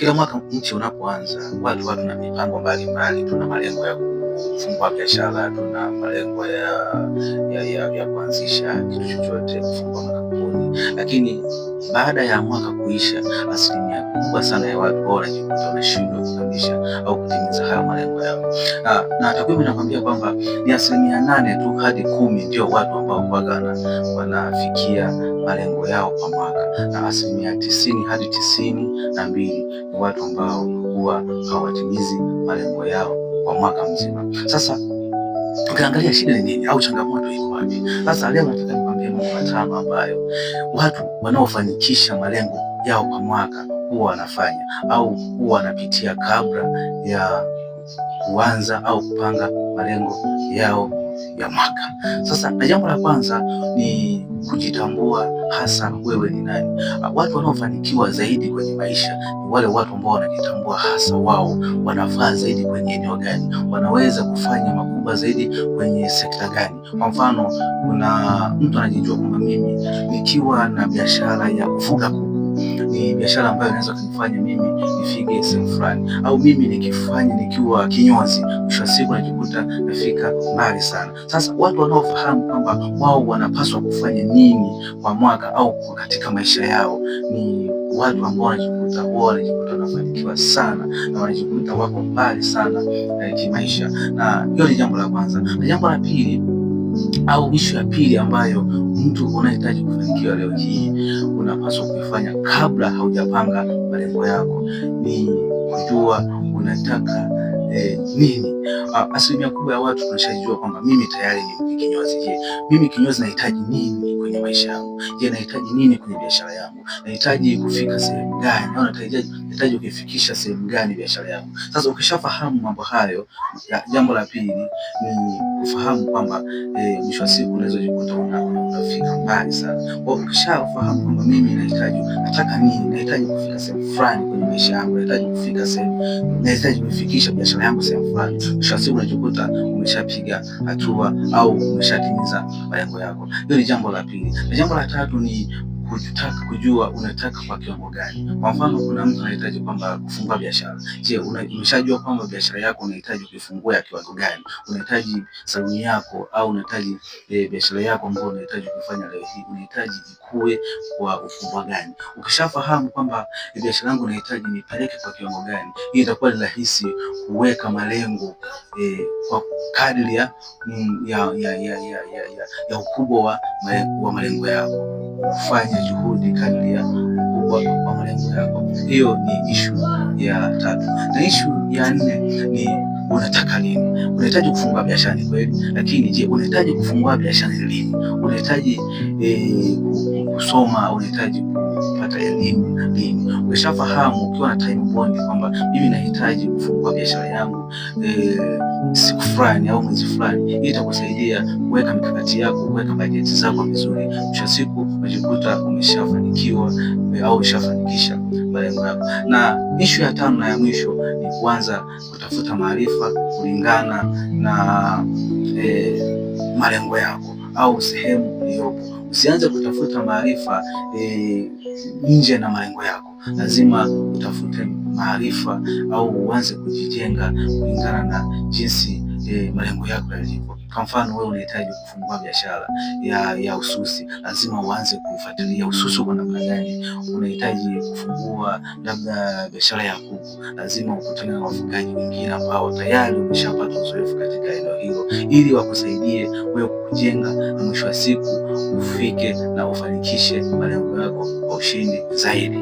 Kila mwaka nchi unapoanza, watu tuna mipango mbalimbali, tuna malengo ya kufungua biashara, tuna malengo ya kuanzisha kitu chochote, kufungua makampuni. Lakini baada ya mwaka kuisha, asilimia kubwa sana ya watu wanajikuta wanashindwa kukamilisha au kutimiza hayo malengo yao, na takwimu inakwambia kwamba ni 8% tu hadi 10 ndio watu ambao wanafikia malengo yao kwa mwaka, na 90% hadi 92 ni watu ambao huwa hawatimizi malengo yao kwa mwaka mzima. Sasa ukiangalia shida ni nini au changamoto iko wapi? Sasa leo nataka nikwambie mambo matano ambayo watu wanaofanikisha malengo yao kwa mwaka huwa wanafanya au huwa wanapitia kabla ya kuanza au kupanga malengo yao ya mwaka. Sasa na jambo la kwanza ni kujitambua, hasa wewe ni nani. Watu wanaofanikiwa zaidi kwenye maisha ni wale watu ambao wanajitambua, hasa wao wanafaa zaidi kwenye eneo gani, wanaweza kufanya makubwa zaidi kwenye sekta gani. Kwa mfano, kuna mtu anajijua kwamba mimi nikiwa na biashara ya kufuga kuku ni biashara ambayo inaweza kunifanya mimi nifike sehemu fulani, au mimi nikifanya nikiwa kinyozi, mwisho wa siku najikuta nafika mbali sana. Sasa watu wanaofahamu kwamba wao wanapaswa kufanya nini kwa mwaka au katika maisha yao ni watu ambao wanajikuta wanafanikiwa sana na wanajikuta wako mbali sana kimaisha, na hiyo ni jambo la kwanza. Na jambo la pili au ishu ya pili ambayo mtu unahitaji kufanikiwa leo hii unapaswa kuifanya kabla haujapanga malengo yako ni kujua unataka nini. Asilimia kubwa ya watu tunashajua kwamba mimi tayari ni kinyozi. Je, mimi kinyozi nahitaji nini kwenye maisha yangu? Je, nahitaji nini kwenye biashara yangu? Nahitaji kufika sehemu gani, au nahitaji kuifikisha sehemu gani biashara yangu? Sasa ukishafahamu mambo hayo, jambo la pili ni kufahamu kwamba mwisho wa siku unaweza kujikuta unafika mbali sana. Kwa ukishafahamu kwamba mimi nataka nini, nahitaji kufika sehemu fulani kwenye maisha yangu, nahitaji kufikisha biashara yangu sehemu fulani, mwisho wa siku unajikuta umeshapiga hatua au umeshatimiza malengo yako. Hiyo ni jambo la pili. Na jambo la tatu ni kujua unataka kwa kiwango gani. Kwa mfano, kuna mtu anahitaji kwamba kufungua biashara. Je, umeshajua kwamba biashara yako unahitaji kuifungua ya kiwango gani? Unahitaji saluni yako au unahitaji biashara yako ambayo unahitaji kufanya leo hii unahitaji ikue kwa ukubwa gani? Ukishafahamu kwamba biashara yangu unahitaji nipeleke kwa kiwango gani, hii itakuwa ni rahisi kuweka malengo kwa kadri ya ukubwa wa malengo yako, kufanya juhudi kadri ya ukubwa wa malengo yako. Hiyo ni ishu ya tatu. Na ishu ya nne ni unataka lini. Unahitaji kufungua biashara ni kweli, lakini je, unahitaji kufungua biashara lini? Unahitaji kusoma, unahitaji kupata elimu lini? Ukishafahamu ukiwa na time bond kwamba mimi nahitaji kufungua biashara yangu siku fulani au mwezi fulani, hii itakusaidia kuweka mikakati yako, kuweka bajeti zako vizuri. Mwisho siku unajikuta umeshafanikiwa au ushafanikisha malengo yako. Na ishu ya tano na ya mwisho ni kuanza kutafuta maarifa kulingana na malengo yako au sehemu uliyopo. Usianze kutafuta maarifa nje na malengo yako. Lazima utafute maarifa au uanze kujijenga kulingana na jinsi malengo yako yalivyo. Kwa mfano, wewe unahitaji kufungua biashara ya ususi, lazima uanze kufuatilia ususi kwa namna gani. Unahitaji kufungua labda biashara ya kuku, lazima ukutane na wafugaji wengine ambao tayari umeshapata uzoefu katika eneo hilo, ili wakusaidie wewe kujenga, na mwisho wa siku ufike na ufanikishe malengo yako kwa ushindi zaidi.